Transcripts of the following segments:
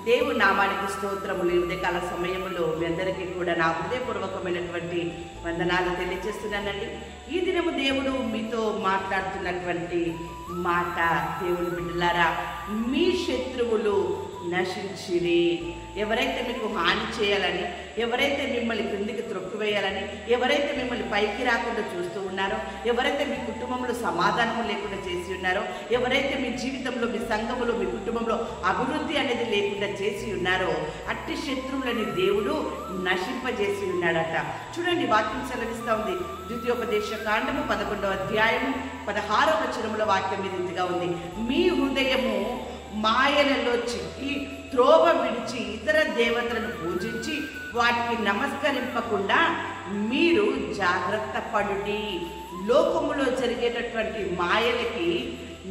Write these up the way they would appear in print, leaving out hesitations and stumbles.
దేవుని నామానికి స్తోత్రములు. ఈ ఉదయకాల సమయంలో మీ అందరికీ కూడా నా హృదయపూర్వకమైనటువంటి వందనాలు తెలియజేస్తున్నానండి. ఈ దినము దేవుడు మీతో మాట్లాడుతున్నటువంటి మాట, దేవుని బిడ్డలారా, మీ శత్రువులు నశించిరి. ఎవరైతే మీకు హాని చేయాలని, ఎవరైతే మిమ్మల్ని క్రిందికి త్రొక్కివేయాలని, ఎవరైతే మిమ్మల్ని పైకి రాకుండా చూస్తూ ఉన్నారో, ఎవరైతే మీ కుటుంబంలో సమాధానం లేకుండా చేసి ఉన్నారో, ఎవరైతే మీ జీవితంలో, మీ సంఘములో, మీ కుటుంబంలో అభివృద్ధి అనేది లేకుండా చేసి ఉన్నారో, అట్టి శత్రువులని దేవుడు నశింపజేసి ఉన్నాడట. చూడండి, వాక్యం సెలవిస్తూ ఉంది. ద్వితీయోపదేశ కాండము 11వ అధ్యాయము 16వ వచనముల వాక్యం రీతిగా ఉంది. మీ హృదయము మాయలలో చిక్కి త్రోవ విడిచి ఇతర దేవతలను పూజించి వాటికి నమస్కరింపకుండా మీరు జాగ్రత్త పడుడి. లోకములో జరిగేటటువంటి మాయలకి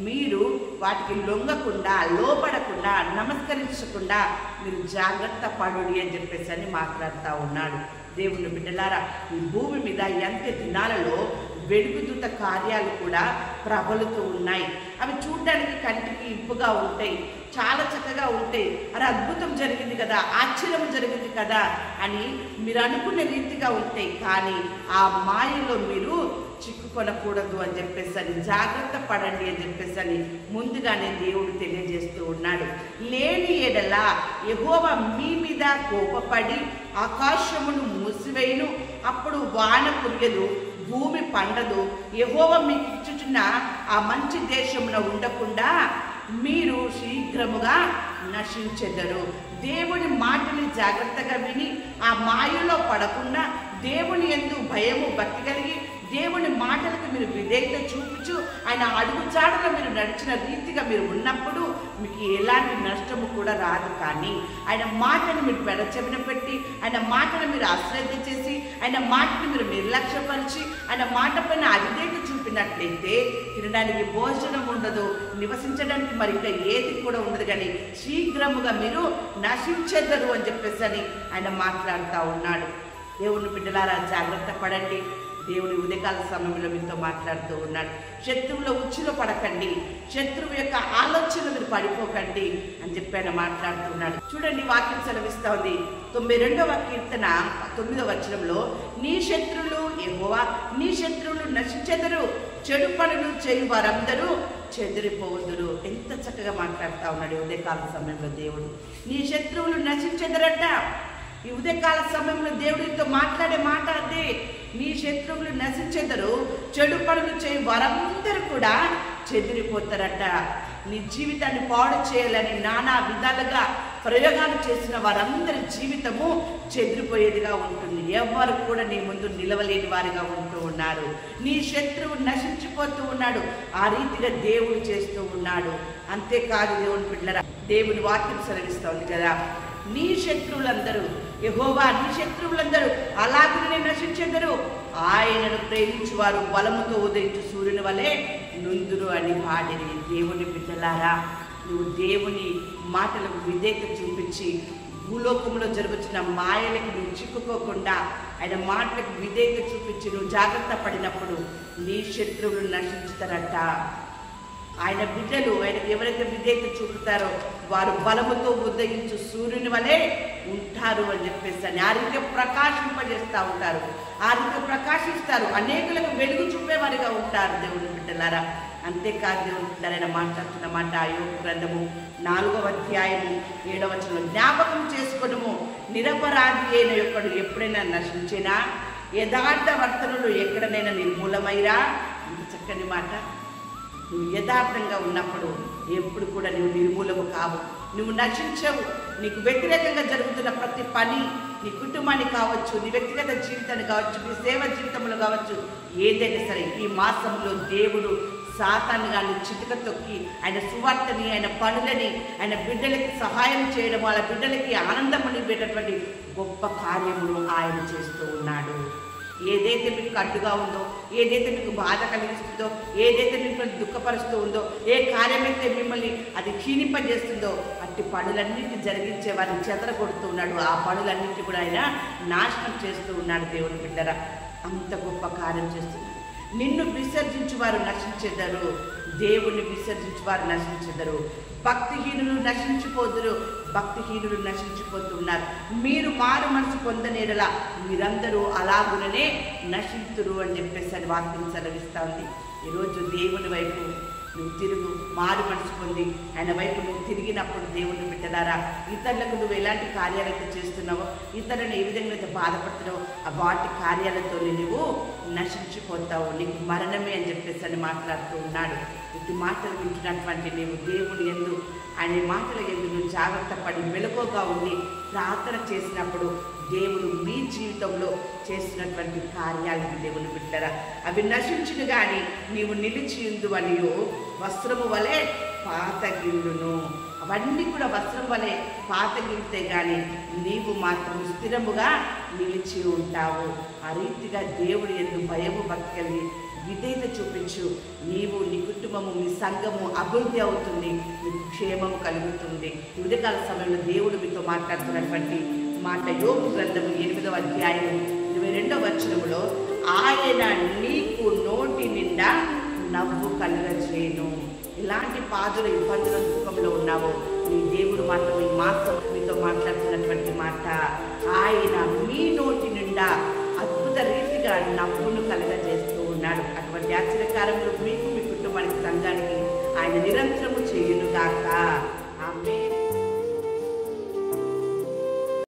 మీరు వాటికి లొంగకుండా, లోపడకుండా, నమస్కరించకుండా మీరు జాగ్రత్త పడుడి అని చెప్పేసి అని మాట్లాడుతూ ఉన్నాడు. దేవుని బిడ్డలారా, ఈ భూమి మీద ఎంత దినాలలో వెలుగుదూత కార్యాలు కూడా ప్రబలుతూ ఉన్నాయి. అవి చూడడానికి కంటికి ఇంపుగా ఉంటాయి, చాలా చక్కగా ఉంటాయి. అరే, అద్భుతం జరిగింది కదా, ఆశ్చర్యం జరిగింది కదా అని మీరు అనుకునే రీతిగా ఉంటాయి. కానీ ఆ మాయలో మీరు చిక్కుకొనకూడదు అని చెప్పేసి అని, జాగ్రత్త పడండి అని చెప్పేసి అని ముందుగానే దేవుడు తెలియజేస్తూ ఉన్నాడు. లేని ఎడల యెహోవా మీ మీద కోపపడి ఆకాశమును మూసివేయును, అప్పుడు వాన కురియదు, భూమి పండదు. యెహోవా మీకు ఇచ్చుచున్న ఆ మంచి దేశమున ఉండకుండా మీరు శీఘ్రముగా నశించెదరు. దేవుని మాటని జాగ్రత్తగా విని ఆ మాయలో పడకుండా దేవుని యందు భయము, భక్తి కలిగి దేవుని మాటలకు మీరు విధేయత చూపించు ఆయన అడుగుజాడలో మీరు నడిచిన రీతిగా మీరు ఉన్నప్పుడు మీకు ఎలాంటి నష్టము కూడా రాదు. కానీ ఆయన మాటను మీరు పెడచెవిన పెట్టి, ఆయన మాటను మీరు అశ్రద్ధ చేసి, ఆయన మాటను మీరు నిర్లక్ష్యపరిచి, ఆయన మాట పైన అవిధేయత చూపినట్లయితే తినడానికి భోజనం ఉండదు, నివసించడానికి మరి ఇంకా ఏది కూడా ఉండదు, కానీ శీఘ్రముగా మీరు నశించెదరు అని చెప్పేసి అని ఆయన మాట్లాడుతూ ఉన్నాడు. దేవుని బిడ్డలారా, జాగ్రత్త పడండి. దేవుని ఉదయకాల సమయంలో మీతో మాట్లాడుతూ ఉన్నాడు. శత్రువుల ఉచ్చులో పడకండి, శత్రువు యొక్క ఆలోచనలు మీరు పడిపోకండి అని చెప్పి ఆయన మాట్లాడుతున్నాడు. చూడండి, వాక్యం సెలవిస్తూ ఉంది. 92వ కీర్తన 9వ వచనంలో, నీ శత్రువులు యెహోవా, నీ శత్రువులు నశించెదరు, చెడు పనులు చేయు వారందరూ చెదిరిపోదురు. ఎంత చక్కగా మాట్లాడుతూ ఉన్నాడు ఉదయకాల సమయంలో దేవుడు. నీ శత్రువులు నశించెదరట. ఈ ఉదయకాల సమయంలో దేవుడితో మాట్లాడే మాట అదే. నీ శత్రువులు నశించెదరు, చెడు పనులు చేయి వారందరూ కూడా చెదిరిపోతారట. నీ జీవితాన్ని పాడు చేయాలని నానా విధాలుగా ప్రయోగాలు చేసిన వారందరి జీవితము చెదిరిపోయేదిగా ఉంటుంది. ఎవరు కూడా నీ ముందు నిలవలేని వారిగా ఉంటూ ఉన్నారు. నీ శత్రువు నశించిపోతూ ఉన్నాడు. ఆ రీతిగా దేవుడు చేస్తూ ఉన్నాడు. అంతేకాదు దేవుని బిడ్డలారా, దేవుని వాక్యం సెలవిస్తోంది కదా, నీ శత్రువులందరూ యెహోవా, నీ శత్రువులందరూ అలాగనే నశించెదరు, ఆయనను ప్రేమించు వారు బలముతో ఉదయించు సూర్యుని వలె నుందురు అని పాడిరి. దేవుని బిడ్డలారా, నువ్వు దేవుని మాటలకు విధేయత చూపించి భూలోకంలో జరుగుతున్న మాయలకు నువ్వు చిక్కుకోకుండా ఆయన మాటలకు విధేయత చూపించి నువ్వు జాగ్రత్త పడినప్పుడు నీ శత్రువులు నశించుతారట. ఆయన బిడ్డలు ఆయనకు ఎవరైతే విధేయత చూపుతారో వారు బలముతో ఉదయించు సూర్యుని వలె ఉంటారు అని చెప్పేసి అని, ఆ రీతిగా ప్రకాశింపజేస్తూ ఉంటారు, ఆ రీతిగా ప్రకాశిస్తారు, అనేకులకు వెలుగు చూపేవారిగా ఉంటారు దేవుని బిడ్డలారా. అంతేకాదు దేవుని బిడ్డలారా, ఆయన మాట్లాడుతున్న మాట యోబు గ్రంథము 4వ అధ్యాయము 7వ వచనంలో, జ్ఞాపకం చేసుకొనుము, నిరపరాధి అయిన యొక్కడు ఎప్పుడైనా నశించినా, యథార్థ వర్తనులు ఎక్కడనైనా నిర్మూలమైరా. ఇంత చక్కని మాట. నువ్వు యథార్థంగా ఉన్నప్పుడు ఎప్పుడు కూడా నువ్వు నిర్మూలము కావు, నువ్వు నశించవు. నీకు వ్యతిరేకంగా జరుగుతున్న ప్రతి పని, నీ కుటుంబానికి కావచ్చు, నీ వ్యక్తిగత జీవితాన్ని కావచ్చు, నీ సేవ జీవితంలో కావచ్చు, ఏదైనా సరే ఈ మాసంలో దేవుడు సాతాను గాని చిటిక తొక్కి ఆయన సువార్తని, ఆయన పనులని, ఆయన బిడ్డలకి సహాయం చేయడం, వాళ్ళ బిడ్డలకి ఆనందం నింపేటటువంటి గొప్ప కార్యములు ఆయన చేస్తూ ఉన్నాడు. ఏదైతే మీకు అడ్డుగా ఉందో, ఏదైతే మీకు బాధ కలిగిస్తుందో, ఏదైతే మిమ్మల్ని దుఃఖపరుస్తూ ఉందో, ఏ కార్యమైతే మిమ్మల్ని అది క్షీణింపజేస్తుందో, అట్టి పనులన్నింటినీ జరిగించే వారిని చెదరగొడుతూ ఉన్నాడు. ఆ పనులన్నింటినీ కూడా ఆయన నాశనం చేస్తూ ఉన్నాడు. దేవుని బిడ్డరా, అంత గొప్ప కార్యం చేస్తున్నాడు. నిన్ను విసర్జించు వారు నశించెదరు, దేవుని విసర్జించు వారు నశించెదరు. భక్తిహీనులు నశించిపోదురు, భక్తిహీనులు నశించిపోతున్నారు. మీరు మారు మనసు పొందనేడలా మీరందరూ అలాగుననే నశింతురు అని చెప్పేసి అని వాక్యం సెలవిస్తూ ఉంది. ఈరోజు దేవుని వైపు నువ్వు తిరుగు, మారు మనసు పొంది ఆయన వైపు నువ్వు తిరిగినప్పుడు దేవుని బిడ్డలారా, ఇతరులకు నువ్వు ఎలాంటి కార్యాలైతే చేస్తున్నావో, ఇతరులను ఏ విధంగా అయితే బాధపడుతున్నావో వాటి కార్యాలతో నువ్వు నశించిపోతావు, నీకు మరణమే అని చెప్పేసి అని మాట్లాడుతూ ఉన్నాడు. ఇటు మాటలు వింటున్నటువంటి నీవు దేవుని యందు ఆయన మాటల యందు నువ్వు జాగ్రత్త పడి మెలకువగా ఉండి ప్రార్థన చేసినప్పుడు దేవుడు మీ జీవితంలో చేసినటువంటి కార్యాలను దేవుని బిడ్డరా అవి నశించును కానీ నీవు నిలిచి ఉందు అనియో వస్త్రము వలె పాతగిల్లును. అవన్నీ కూడా వస్త్రం వలె పాతగిలితే కానీ నీవు మాత్రం స్థిరముగా నిలిచి ఉంటావు. ఆ రీతిగా దేవుడు యందు భయము భక్తి కలిగి విధేయత చూపించు. నీవు, నీ కుటుంబము, మీ సంఘము అభివృద్ధి అవుతుంది, నీకు క్షేమము కలుగుతుంది. ఉదయకాల సమయంలో దేవుడు మీతో మాట్లాడుతున్నటువంటి మాట యోబు గ్రంథము 8వ అధ్యాయం 22వ వచనములో, ఆయన నీకు నోటి నిండా నవ్వు కలుగజేయును. ఇలాంటి పాదుల ఇబ్బందుల దుఃఖంలో ఉన్నావో నీ దేవుడు మాత్రం ఈ మాసం మీతో మాట్లాడుతున్నటువంటి మాట, ఆయన మీ నోటి నిండా అద్భుత రీతిగా నవ్వును కలగజేస్తూ ఉన్నాడు. అటువంటి ఆశ్చర్యకారంలో మీకు, మీ కుటుంబానికి, సంఘానికి ఆయన నిరంతరము చేయును గాక.